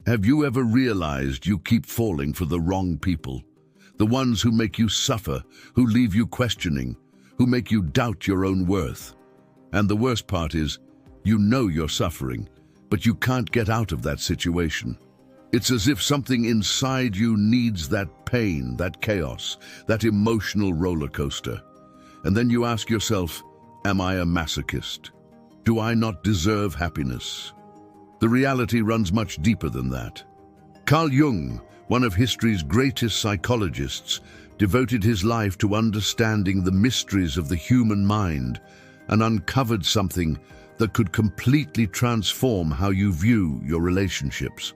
Have you ever realized you keep falling for the wrong people? The ones who make you suffer, who leave you questioning, who make you doubt your own worth. And the worst part is, you know you're suffering, but you can't get out of that situation. It's as if something inside you needs that pain, that chaos, that emotional roller coaster. And then you ask yourself, am I a masochist? Do I not deserve happiness? The reality runs much deeper than that. Carl Jung, one of history's greatest psychologists, devoted his life to understanding the mysteries of the human mind and uncovered something that could completely transform how you view your relationships.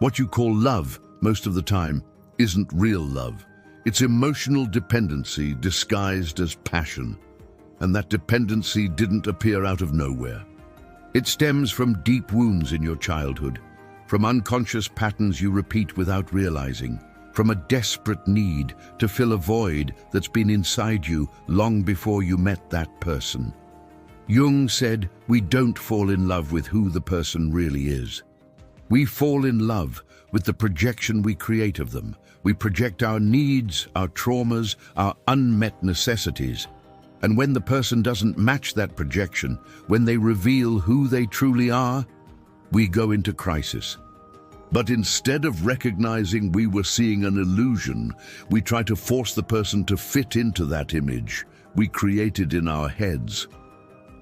What you call love, most of the time, isn't real love. It's emotional dependency disguised as passion. And that dependency didn't appear out of nowhere. It stems from deep wounds in your childhood, from unconscious patterns you repeat without realizing, from a desperate need to fill a void that's been inside you long before you met that person. Jung said, we don't fall in love with who the person really is. We fall in love with the projection we create of them. We project our needs, our traumas, our unmet necessities. And when the person doesn't match that projection, when they reveal who they truly are, we go into crisis. But instead of recognizing we were seeing an illusion, we try to force the person to fit into that image we created in our heads.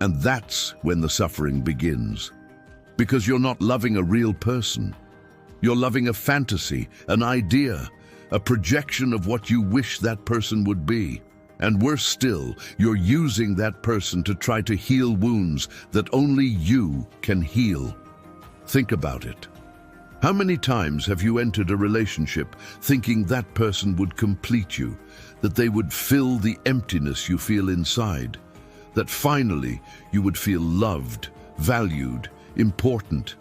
And that's when the suffering begins. Because you're not loving a real person. You're loving a fantasy, an idea, a projection of what you wish that person would be. And worse still, you're using that person to try to heal wounds that only you can heal. Think about it. How many times have you entered a relationship thinking that person would complete you, that they would fill the emptiness you feel inside, that finally you would feel loved, valued, important?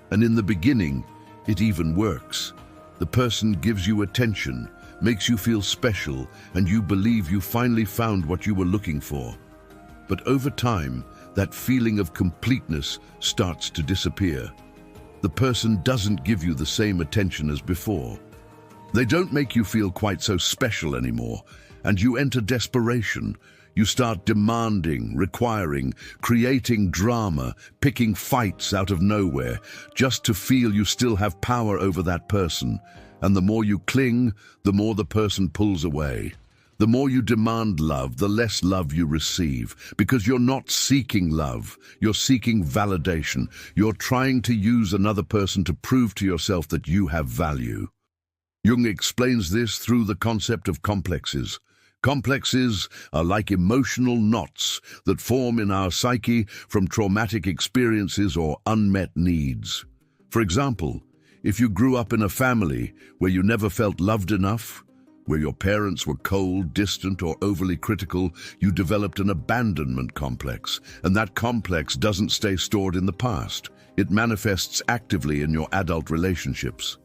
And in the beginning, it even works. The person gives you attention, makes you feel special, and you believe you finally found what you were looking for. But over time, that feeling of completeness starts to disappear. The person doesn't give you the same attention as before. They don't make you feel quite so special anymore, and you enter desperation. You start demanding, requiring, creating drama, picking fights out of nowhere, just to feel you still have power over that person. And the more you cling, the more the person pulls away. The more you demand love, the less love you receive, because you're not seeking love, you're seeking validation. You're trying to use another person to prove to yourself that you have value. Jung explains this through the concept of complexes. Complexes are like emotional knots that form in our psyche from traumatic experiences or unmet needs. For example, if you grew up in a family where you never felt loved enough, where your parents were cold, distant, or overly critical, you developed an abandonment complex, and that complex doesn't stay stored in the past. It manifests actively in your adult relationships.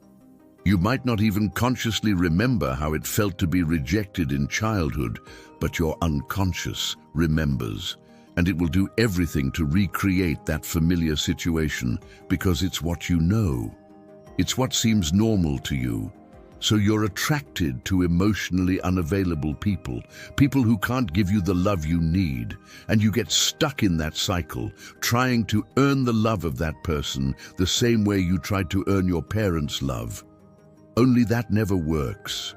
You might not even consciously remember how it felt to be rejected in childhood, but your unconscious remembers, and it will do everything to recreate that familiar situation because it's what you know. It's what seems normal to you. So you're attracted to emotionally unavailable people, people who can't give you the love you need, and you get stuck in that cycle, trying to earn the love of that person the same way you tried to earn your parents' love. Only that never works.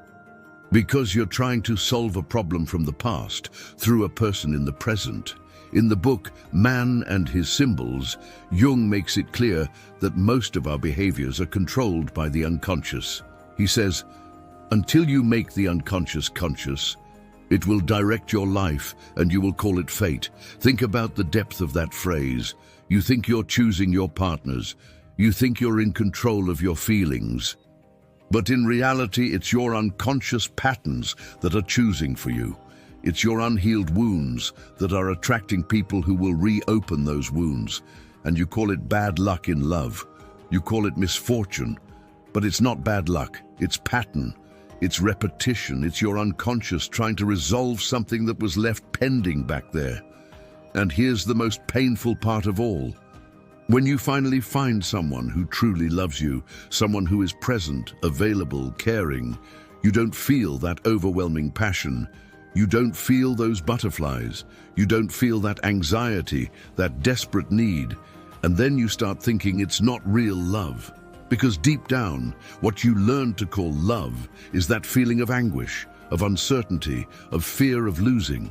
Because you're trying to solve a problem from the past through a person in the present. In the book, Man and His Symbols, Jung makes it clear that most of our behaviors are controlled by the unconscious. He says, until you make the unconscious conscious, it will direct your life and you will call it fate. Think about the depth of that phrase. You think you're choosing your partners. You think you're in control of your feelings. But in reality, it's your unconscious patterns that are choosing for you. It's your unhealed wounds that are attracting people who will reopen those wounds. And you call it bad luck in love. You call it misfortune. But it's not bad luck. It's pattern. It's repetition. It's your unconscious trying to resolve something that was left pending back there. And here's the most painful part of all. When you finally find someone who truly loves you, someone who is present, available, caring, you don't feel that overwhelming passion. You don't feel those butterflies. You don't feel that anxiety, that desperate need. And then you start thinking it's not real love. Because deep down, what you learn to call love is that feeling of anguish, of uncertainty, of fear of losing.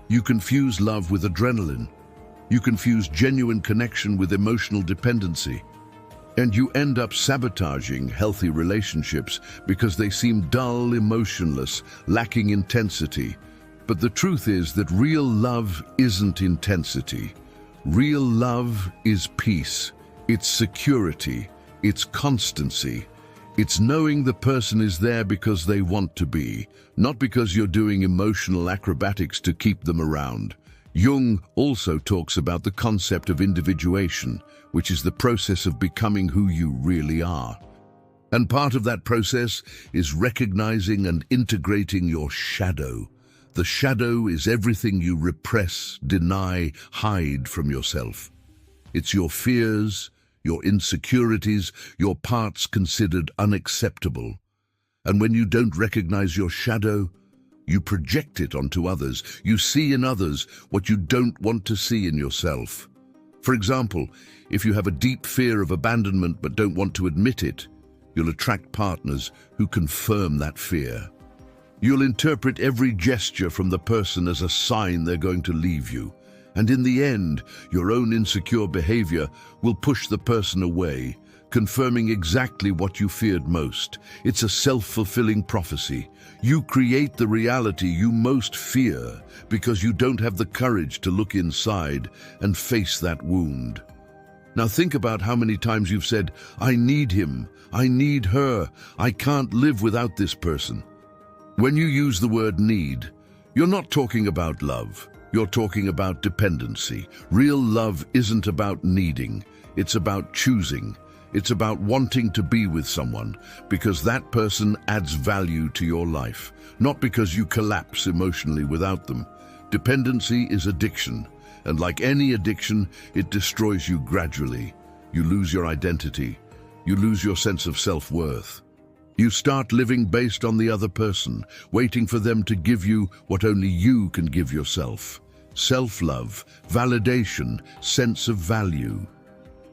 You confuse love with adrenaline. You confuse genuine connection with emotional dependency. And you end up sabotaging healthy relationships because they seem dull, emotionless, lacking intensity. But the truth is that real love isn't intensity. Real love is peace. It's security. It's constancy. It's knowing the person is there because they want to be, not because you're doing emotional acrobatics to keep them around. Jung also talks about the concept of individuation, which is the process of becoming who you really are. And part of that process is recognizing and integrating your shadow. The shadow is everything you repress, deny, hide from yourself. It's your fears, your insecurities, your parts considered unacceptable. And when you don't recognize your shadow, you project it onto others. You see in others what you don't want to see in yourself. For example, if you have a deep fear of abandonment but don't want to admit it, you'll attract partners who confirm that fear. You'll interpret every gesture from the person as a sign they're going to leave you. And in the end, your own insecure behavior will push the person away, confirming exactly what you feared most. It's a self-fulfilling prophecy. You create the reality you most fear because you don't have the courage to look inside and face that wound. Now think about how many times you've said, "I need him, I need her, I can't live without this person." When you use the word need, you're not talking about love. You're talking about dependency. Real love isn't about needing. It's about choosing. It's about wanting to be with someone because that person adds value to your life, not because you collapse emotionally without them. Dependency is addiction, and like any addiction, it destroys you gradually. You lose your identity. You lose your sense of self-worth. You start living based on the other person, waiting for them to give you what only you can give yourself. Self-love, validation, sense of value.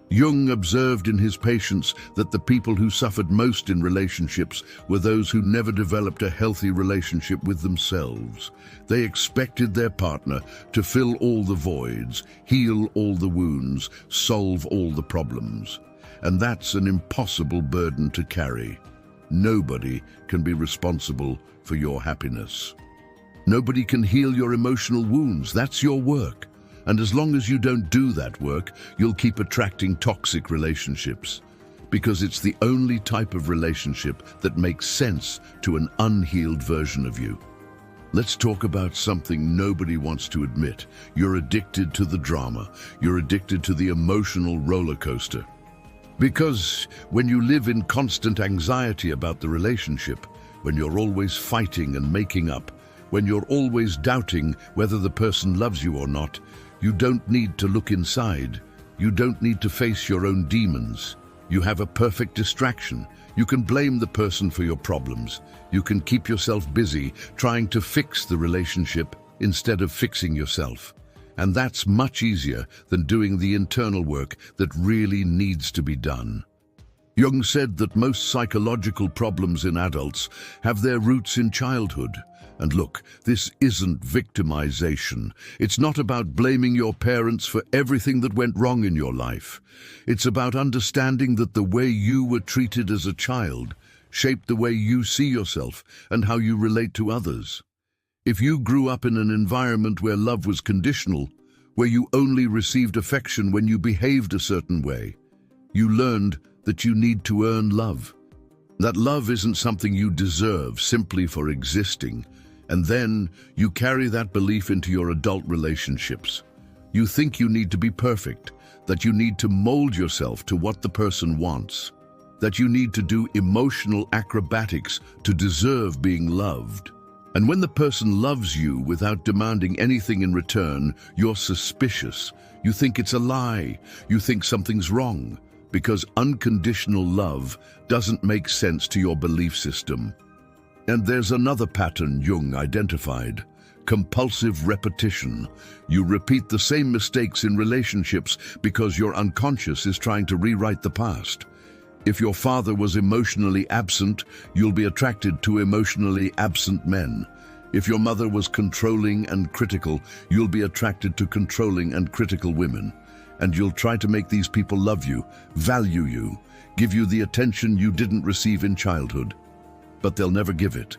Jung observed in his patients that the people who suffered most in relationships were those who never developed a healthy relationship with themselves. They expected their partner to fill all the voids, heal all the wounds, solve all the problems. And that's an impossible burden to carry. Nobody can be responsible for your happiness. Nobody can heal your emotional wounds. That's your work. And as long as you don't do that work, you'll keep attracting toxic relationships. Because it's the only type of relationship that makes sense to an unhealed version of you. Let's talk about something nobody wants to admit. You're addicted to the drama. You're addicted to the emotional roller coaster. Because when you live in constant anxiety about the relationship, when you're always fighting and making up, when you're always doubting whether the person loves you or not, you don't need to look inside. You don't need to face your own demons. You have a perfect distraction. You can blame the person for your problems. You can keep yourself busy trying to fix the relationship instead of fixing yourself. And that's much easier than doing the internal work that really needs to be done. Jung said that most psychological problems in adults have their roots in childhood. And look, this isn't victimization. It's not about blaming your parents for everything that went wrong in your life. It's about understanding that the way you were treated as a child shaped the way you see yourself and how you relate to others. If you grew up in an environment where love was conditional, where you only received affection when you behaved a certain way, you learned that you need to earn love. That love isn't something you deserve simply for existing. And then you carry that belief into your adult relationships. You think you need to be perfect, that you need to mold yourself to what the person wants, that you need to do emotional acrobatics to deserve being loved. And when the person loves you without demanding anything in return, you're suspicious. You think it's a lie. You think something's wrong, because unconditional love doesn't make sense to your belief system. And there's another pattern Jung identified: compulsive repetition. You repeat the same mistakes in relationships because your unconscious is trying to rewrite the past. If your father was emotionally absent, you'll be attracted to emotionally absent men. If your mother was controlling and critical, you'll be attracted to controlling and critical women. And you'll try to make these people love you, value you, give you the attention you didn't receive in childhood. But they'll never give it.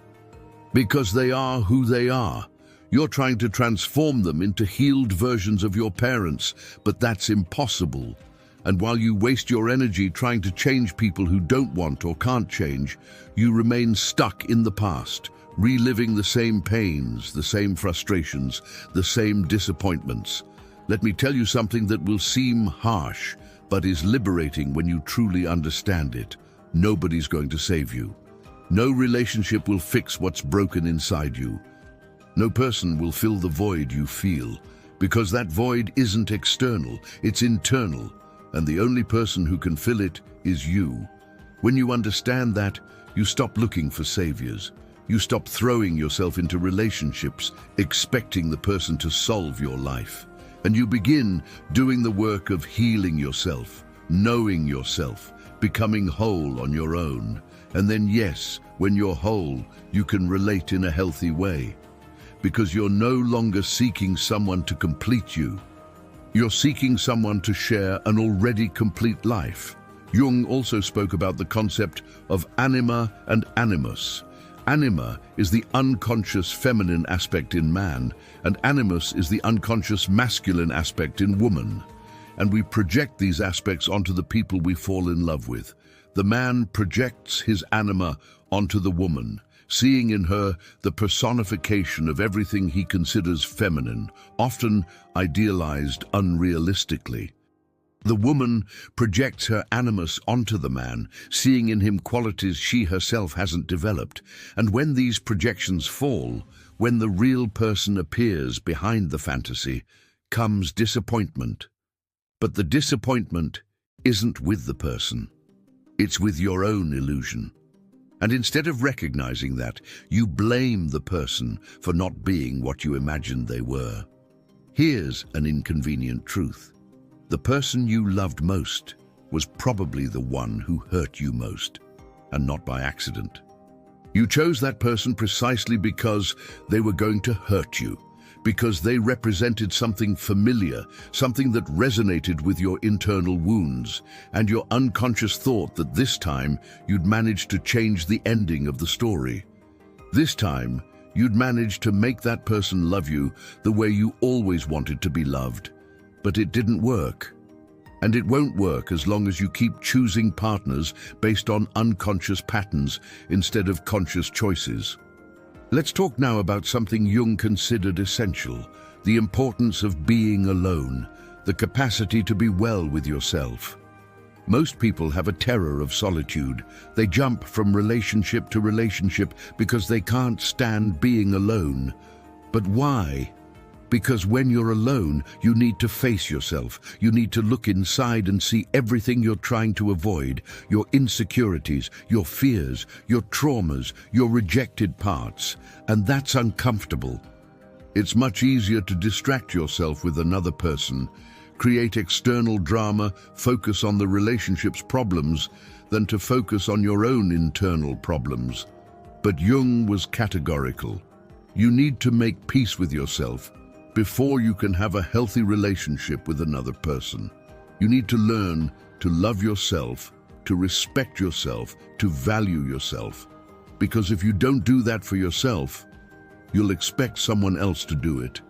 Because they are who they are. You're trying to transform them into healed versions of your parents, but that's impossible. And while you waste your energy trying to change people who don't want or can't change, you remain stuck in the past, reliving the same pains, the same frustrations, the same disappointments. Let me tell you something that will seem harsh, but is liberating when you truly understand it. Nobody's going to save you. No relationship will fix what's broken inside you. No person will fill the void you feel, because that void isn't external, it's internal, and the only person who can fill it is you. When you understand that, you stop looking for saviors. You stop throwing yourself into relationships, expecting the person to solve your life. And you begin doing the work of healing yourself, knowing yourself, becoming whole on your own. And then yes, when you're whole, you can relate in a healthy way. Because you're no longer seeking someone to complete you. You're seeking someone to share an already complete life. Jung also spoke about the concept of anima and animus. Anima is the unconscious feminine aspect in man, and animus is the unconscious masculine aspect in woman. And we project these aspects onto the people we fall in love with. The man projects his anima onto the woman, seeing in her the personification of everything he considers feminine, often idealized unrealistically. The woman projects her animus onto the man, seeing in him qualities she herself hasn't developed. And when these projections fall, when the real person appears behind the fantasy, comes disappointment. But the disappointment isn't with the person. It's with your own illusion. And instead of recognizing that, you blame the person for not being what you imagined they were. Here's an inconvenient truth. The person you loved most was probably the one who hurt you most, and not by accident. You chose that person precisely because they were going to hurt you, because they represented something familiar, something that resonated with your internal wounds, and your unconscious thought that this time you'd manage to change the ending of the story. This time, you'd manage to make that person love you the way you always wanted to be loved. But it didn't work. And it won't work as long as you keep choosing partners based on unconscious patterns instead of conscious choices. Let's talk now about something Jung considered essential: the importance of being alone, the capacity to be well with yourself. Most people have a terror of solitude. They jump from relationship to relationship because they can't stand being alone. But why? Because when you're alone, you need to face yourself. You need to look inside and see everything you're trying to avoid, your insecurities, your fears, your traumas, your rejected parts. And that's uncomfortable. It's much easier to distract yourself with another person, create external drama, focus on the relationship's problems, than to focus on your own internal problems. But Jung was categorical. You need to make peace with yourself before you can have a healthy relationship with another person. You need to learn to love yourself, to respect yourself, to value yourself. Because if you don't do that for yourself, you'll expect someone else to do it.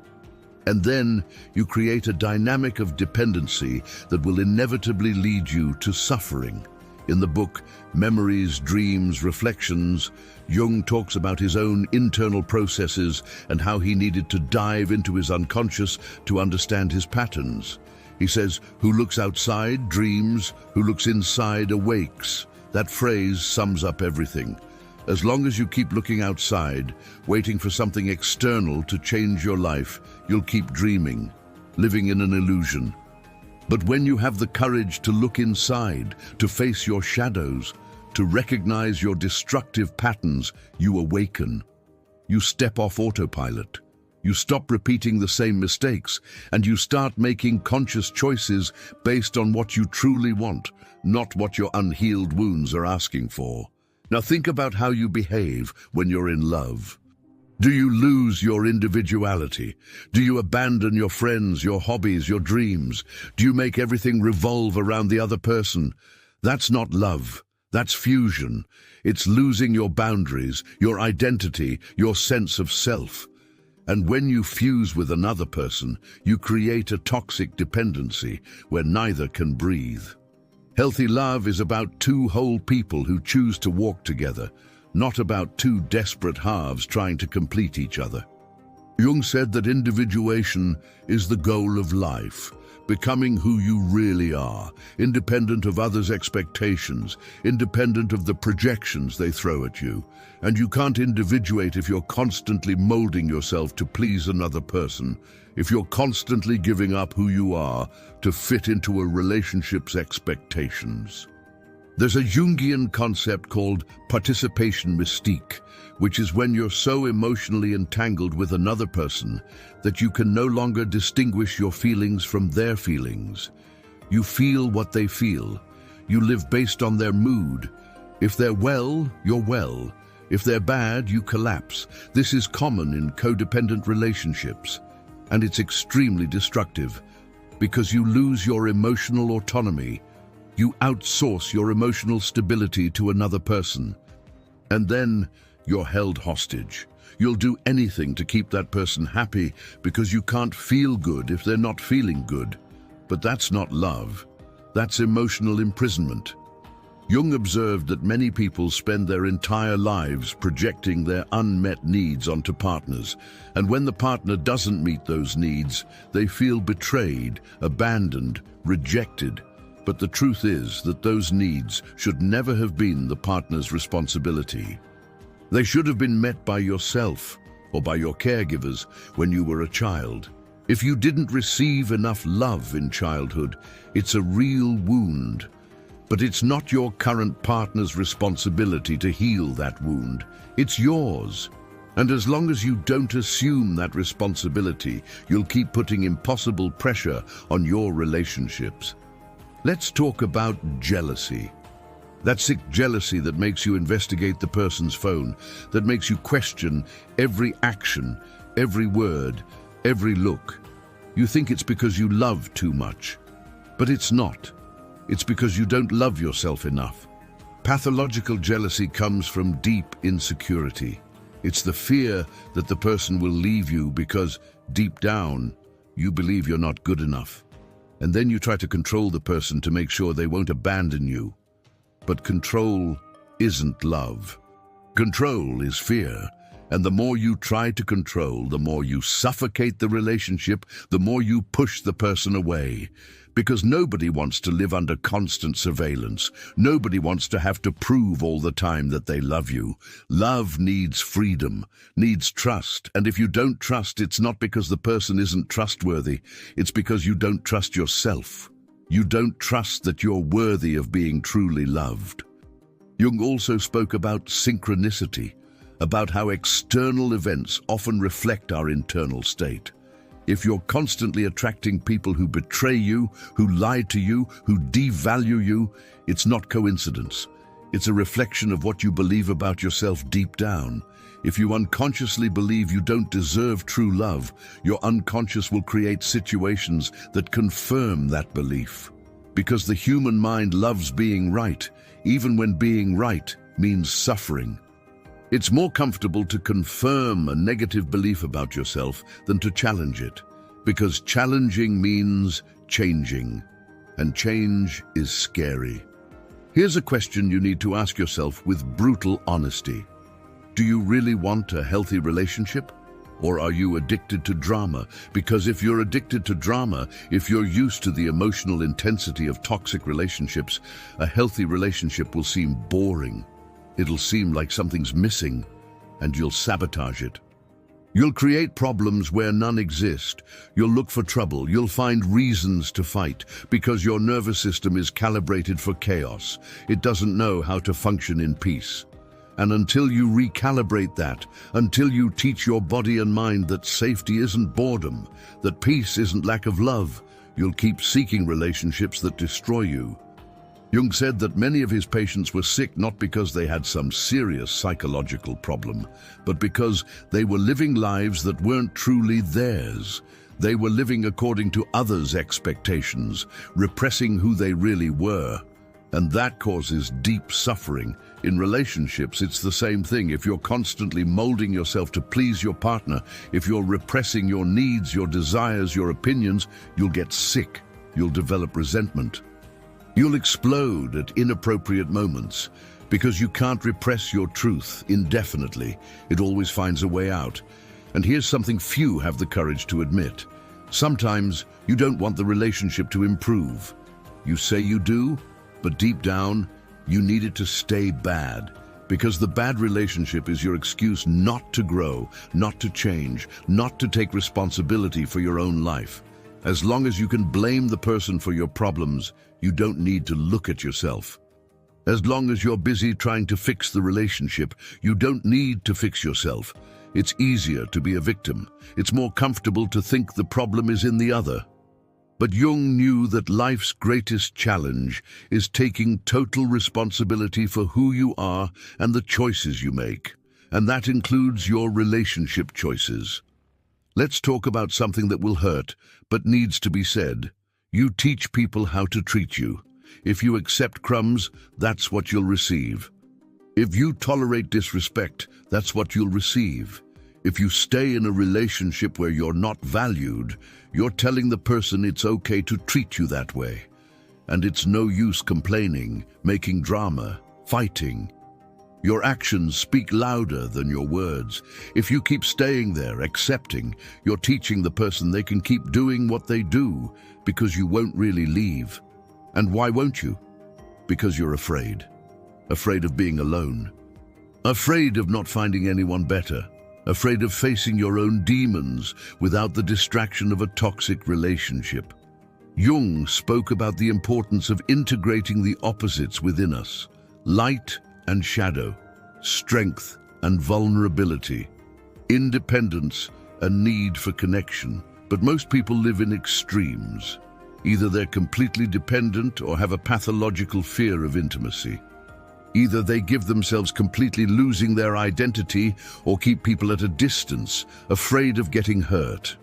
And then you create a dynamic of dependency that will inevitably lead you to suffering. In the book Memories, Dreams, Reflections, Jung talks about his own internal processes and how he needed to dive into his unconscious to understand his patterns. He says, "Who looks outside dreams, who looks inside awakes." That phrase sums up everything. As long as you keep looking outside, waiting for something external to change your life, you'll keep dreaming, living in an illusion. But when you have the courage to look inside, to face your shadows, to recognize your destructive patterns, you awaken. You step off autopilot. You stop repeating the same mistakes, and you start making conscious choices based on what you truly want, not what your unhealed wounds are asking for. Now think about how you behave when you're in love. Do you lose your individuality? Do you abandon your friends, your hobbies, your dreams? Do you make everything revolve around the other person? That's not love. That's fusion. It's losing your boundaries, your identity, your sense of self. And when you fuse with another person, you create a toxic dependency where neither can breathe. Healthy love is about two whole people who choose to walk together, not about two desperate halves trying to complete each other. Jung said that individuation is the goal of life, becoming who you really are, independent of others' expectations, independent of the projections they throw at you. And you can't individuate if you're constantly molding yourself to please another person, if you're constantly giving up who you are to fit into a relationship's expectations. There's a Jungian concept called participation mystique, which is when you're so emotionally entangled with another person that you can no longer distinguish your feelings from their feelings. You feel what they feel. You live based on their mood. If they're well, you're well. If they're bad, you collapse. This is common in codependent relationships, and it's extremely destructive because you lose your emotional autonomy. You outsource your emotional stability to another person, and then you're held hostage. You'll do anything to keep that person happy because you can't feel good if they're not feeling good. But that's not love. That's emotional imprisonment. Jung observed that many people spend their entire lives projecting their unmet needs onto partners, and when the partner doesn't meet those needs, they feel betrayed, abandoned, rejected. But the truth is that those needs should never have been the partner's responsibility. They should have been met by yourself or by your caregivers when you were a child. If you didn't receive enough love in childhood, it's a real wound. But it's not your current partner's responsibility to heal that wound. It's yours. And as long as you don't assume that responsibility, you'll keep putting impossible pressure on your relationships. Let's talk about jealousy. That sick jealousy that makes you investigate the person's phone, that makes you question every action, every word, every look. You think it's because you love too much, but it's not. It's because you don't love yourself enough. Pathological jealousy comes from deep insecurity. It's the fear that the person will leave you because, deep down, you believe you're not good enough. And then you try to control the person to make sure they won't abandon you. But control isn't love. Control is fear. And the more you try to control, the more you suffocate the relationship, the more you push the person away. Because nobody wants to live under constant surveillance. Nobody wants to have to prove all the time that they love you. Love needs freedom, needs trust. And if you don't trust, it's not because the person isn't trustworthy. It's because you don't trust yourself. You don't trust that you're worthy of being truly loved. Jung also spoke about synchronicity, about how external events often reflect our internal state. If you're constantly attracting people who betray you, who lie to you, who devalue you, it's not coincidence. It's a reflection of what you believe about yourself deep down. If you unconsciously believe you don't deserve true love, your unconscious will create situations that confirm that belief. Because the human mind loves being right, even when being right means suffering. It's more comfortable to confirm a negative belief about yourself than to challenge it, because challenging means changing, and change is scary. Here's a question you need to ask yourself with brutal honesty. Do you really want a healthy relationship? Or are you addicted to drama? Because if you're addicted to drama, if you're used to the emotional intensity of toxic relationships, a healthy relationship will seem boring. It'll seem like something's missing, and you'll sabotage it. You'll create problems where none exist. You'll look for trouble. You'll find reasons to fight because your nervous system is calibrated for chaos. It doesn't know how to function in peace. And until you recalibrate that, until you teach your body and mind that safety isn't boredom, that peace isn't lack of love, you'll keep seeking relationships that destroy you. Jung said that many of his patients were sick not because they had some serious psychological problem, but because they were living lives that weren't truly theirs. They were living according to others' expectations, repressing who they really were. And that causes deep suffering. In relationships, it's the same thing. If you're constantly molding yourself to please your partner, if you're repressing your needs, your desires, your opinions, you'll get sick. You'll develop resentment. You'll explode at inappropriate moments because you can't repress your truth indefinitely. It always finds a way out. And here's something few have the courage to admit. Sometimes you don't want the relationship to improve. You say you do, but deep down, you need it to stay bad. Because the bad relationship is your excuse not to grow, not to change, not to take responsibility for your own life. As long as you can blame the person for your problems, you don't need to look at yourself. As long as you're busy trying to fix the relationship, you don't need to fix yourself. It's easier to be a victim. It's more comfortable to think the problem is in the other. But Jung knew that life's greatest challenge is taking total responsibility for who you are and the choices you make. And that includes your relationship choices. Let's talk about something that will hurt, but needs to be said. You teach people how to treat you. If you accept crumbs, that's what you'll receive. If you tolerate disrespect, that's what you'll receive. If you stay in a relationship where you're not valued, you're telling the person it's okay to treat you that way. And it's no use complaining, making drama, fighting. Your actions speak louder than your words. If you keep staying there, accepting, you're teaching the person they can keep doing what they do because you won't really leave. And why won't you? Because you're afraid. Afraid of being alone. Afraid of not finding anyone better. Afraid of facing your own demons without the distraction of a toxic relationship. Jung spoke about the importance of integrating the opposites within us. Light and shadow, strength and vulnerability, independence and need for connection. But most people live in extremes. Either they're completely dependent or have a pathological fear of intimacy. Either they give themselves completely losing their identity or keep people at a distance, afraid of getting hurt.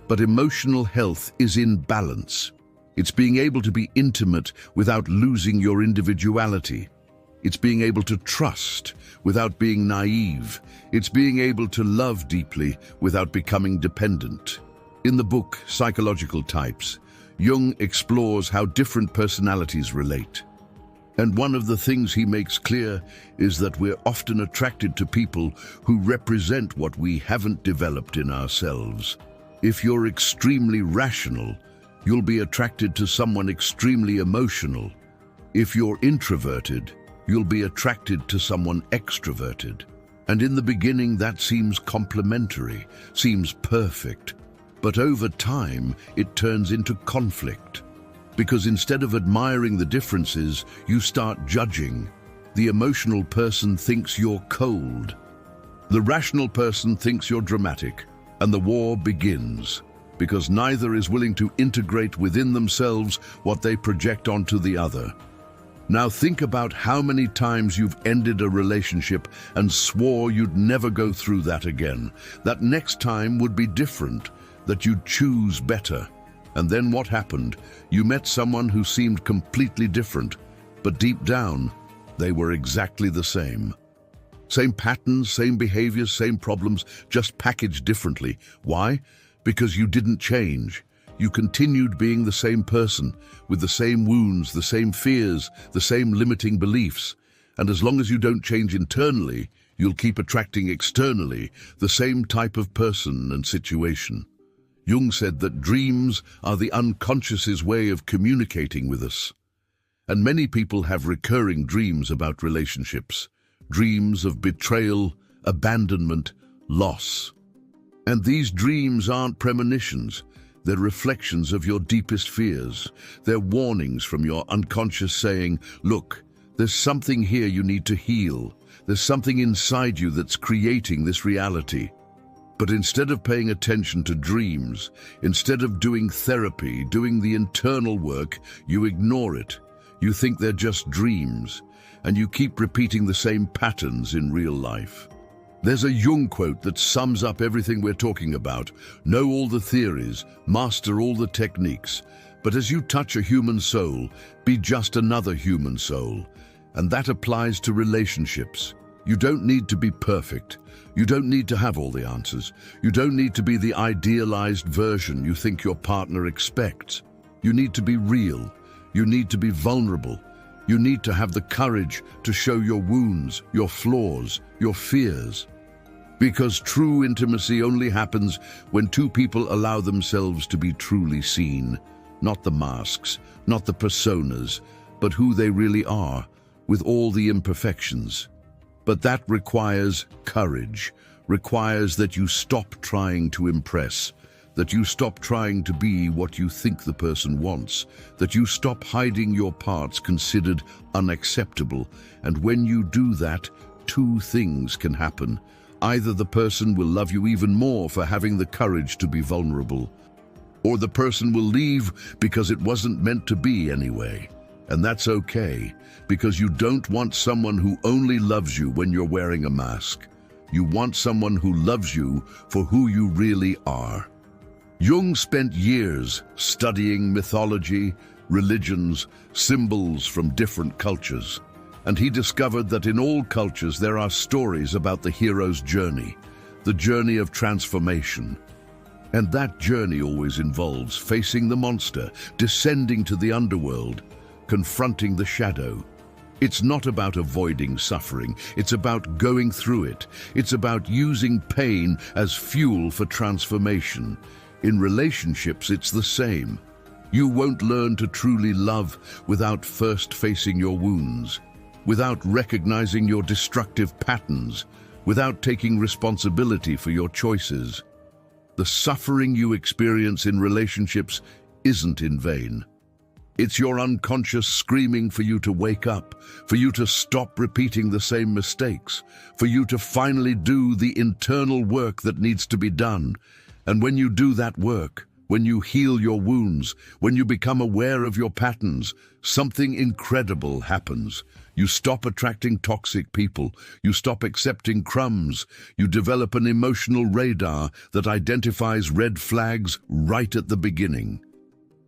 But emotional health is in balance. It's being able to be intimate without losing your individuality. It's being able to trust without being naive. It's being able to love deeply without becoming dependent. In the book, Psychological Types, Jung explores how different personalities relate. And one of the things he makes clear is that we're often attracted to people who represent what we haven't developed in ourselves. If you're extremely rational, you'll be attracted to someone extremely emotional. If you're introverted, you'll be attracted to someone extroverted. And in the beginning, that seems complementary, seems perfect. But over time, it turns into conflict. Because instead of admiring the differences, you start judging. The emotional person thinks you're cold. The rational person thinks you're dramatic. And the war begins. Because neither is willing to integrate within themselves what they project onto the other. Now think about how many times you've ended a relationship and swore you'd never go through that again. That next time would be different, that you'd choose better. And then what happened? You met someone who seemed completely different, but deep down, they were exactly the same. Same patterns, same behaviors, same problems, just packaged differently. Why? Because you didn't change. You continued being the same person, with the same wounds, the same fears, the same limiting beliefs. And as long as you don't change internally, you'll keep attracting externally the same type of person and situation. Jung said that dreams are the unconscious's way of communicating with us. And many people have recurring dreams about relationships. dreams of betrayal, abandonment, loss. And these dreams aren't premonitions. They're reflections of your deepest fears. They're warnings from your unconscious saying, look, there's something here you need to heal. There's something inside you that's creating this reality. But instead of paying attention to dreams, instead of doing therapy, doing the internal work, you ignore it. You think they're just dreams, and you keep repeating the same patterns in real life. There's a Jung quote that sums up everything we're talking about. Know all the theories, master all the techniques, but as you touch a human soul, be just another human soul. And that applies to relationships. You don't need to be perfect. You don't need to have all the answers. You don't need to be the idealized version you think your partner expects. You need to be real. You need to be vulnerable. You need to have the courage to show your wounds, your flaws, your fears. Because true intimacy only happens when two people allow themselves to be truly seen. Not the masks, not the personas, but who they really are, with all the imperfections. But that requires courage, requires that you stop trying to impress, that you stop trying to be what you think the person wants, that you stop hiding your parts considered unacceptable. And when you do that, two things can happen. Either the person will love you even more for having the courage to be vulnerable, or the person will leave because it wasn't meant to be anyway. And that's okay, because you don't want someone who only loves you when you're wearing a mask. You want someone who loves you for who you really are. Jung spent years studying mythology, religions, symbols from different cultures. And he discovered that in all cultures there are stories about the hero's journey, the journey of transformation. And that journey always involves facing the monster, descending to the underworld, confronting the shadow. It's not about avoiding suffering, it's about going through it. It's about using pain as fuel for transformation. In relationships, it's the same. You won't learn to truly love without first facing your wounds, without recognizing your destructive patterns, without taking responsibility for your choices. The suffering you experience in relationships isn't in vain. It's your unconscious screaming for you to wake up, for you to stop repeating the same mistakes, for you to finally do the internal work that needs to be done. And when you do that work, when you heal your wounds, when you become aware of your patterns, something incredible happens. You stop attracting toxic people. You stop accepting crumbs. You develop an emotional radar that identifies red flags right at the beginning.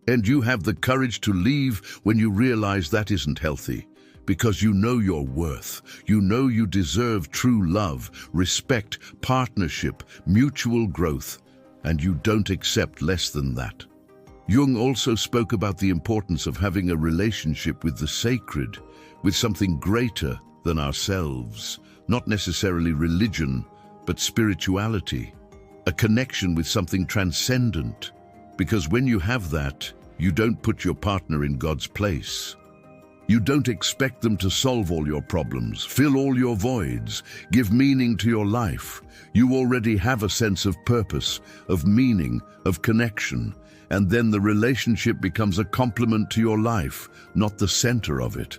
And you have the courage to leave when you realize that isn't healthy, because you know your worth. You know you deserve true love, respect, partnership, mutual growth, and you don't accept less than that. Jung also spoke about the importance of having a relationship with the sacred, with something greater than ourselves, not necessarily religion, but spirituality, a connection with something transcendent. Because when you have that, you don't put your partner in God's place. You don't expect them to solve all your problems, fill all your voids, give meaning to your life. You already have a sense of purpose, of meaning, of connection, and then the relationship becomes a complement to your life, not the center of it.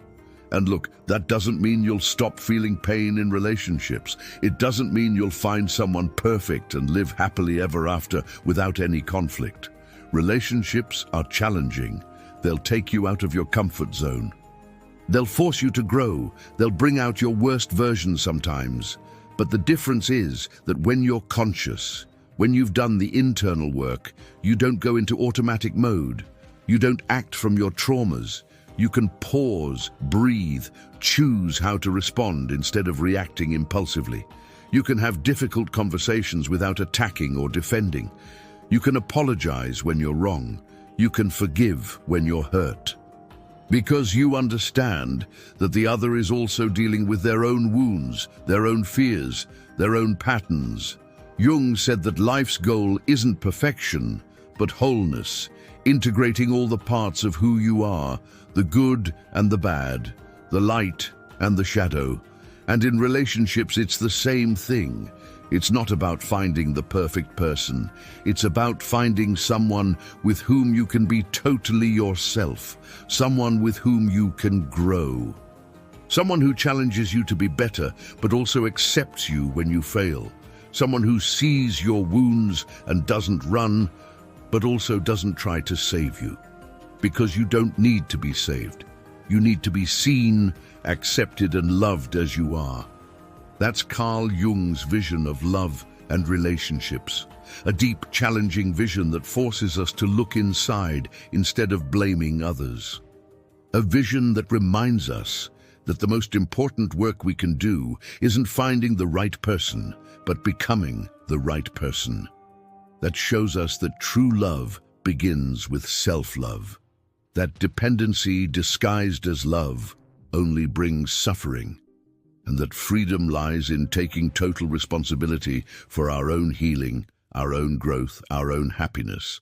And look, that doesn't mean you'll stop feeling pain in relationships. It doesn't mean you'll find someone perfect and live happily ever after without any conflict. Relationships are challenging. They'll take you out of your comfort zone. They'll force you to grow. They'll bring out your worst version sometimes. But the difference is that when you're conscious, when you've done the internal work, you don't go into automatic mode. You don't act from your traumas. You can pause, breathe, choose how to respond instead of reacting impulsively. You can have difficult conversations without attacking or defending. You can apologize when you're wrong. You can forgive when you're hurt. Because you understand that the other is also dealing with their own wounds, their own fears, their own patterns. Jung said that life's goal isn't perfection, but wholeness, integrating all the parts of who you are, the good and the bad, the light and the shadow. And in relationships, it's the same thing. It's not about finding the perfect person. It's about finding someone with whom you can be totally yourself, someone with whom you can grow. Someone who challenges you to be better, but also accepts you when you fail. Someone who sees your wounds and doesn't run, but also doesn't try to save you. Because you don't need to be saved. You need to be seen, accepted, and loved as you are. That's Carl Jung's vision of love and relationships. A deep, challenging vision that forces us to look inside instead of blaming others. A vision that reminds us that the most important work we can do isn't finding the right person, but becoming the right person. That shows us that true love begins with self-love. That dependency disguised as love only brings suffering, and that freedom lies in taking total responsibility for our own healing, our own growth, our own happiness.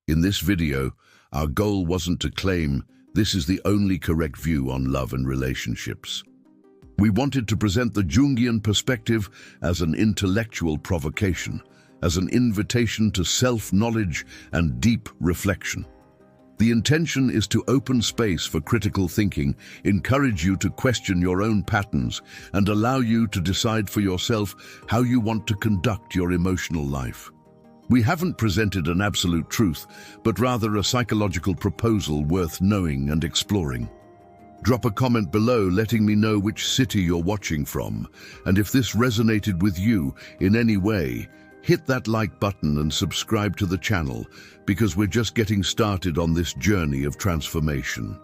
In this video, our goal wasn't to claim this is the only correct view on love and relationships. We wanted to present the Jungian perspective as an intellectual provocation, as an invitation to self-knowledge and deep reflection. The intention is to open space for critical thinking, encourage you to question your own patterns, and allow you to decide for yourself how you want to conduct your emotional life. We haven't presented an absolute truth, but rather a psychological proposal worth knowing and exploring. Drop a comment below letting me know which city you're watching from, and if this resonated with you in any way, hit that like button and subscribe to the channel, because we're just getting started on this journey of transformation.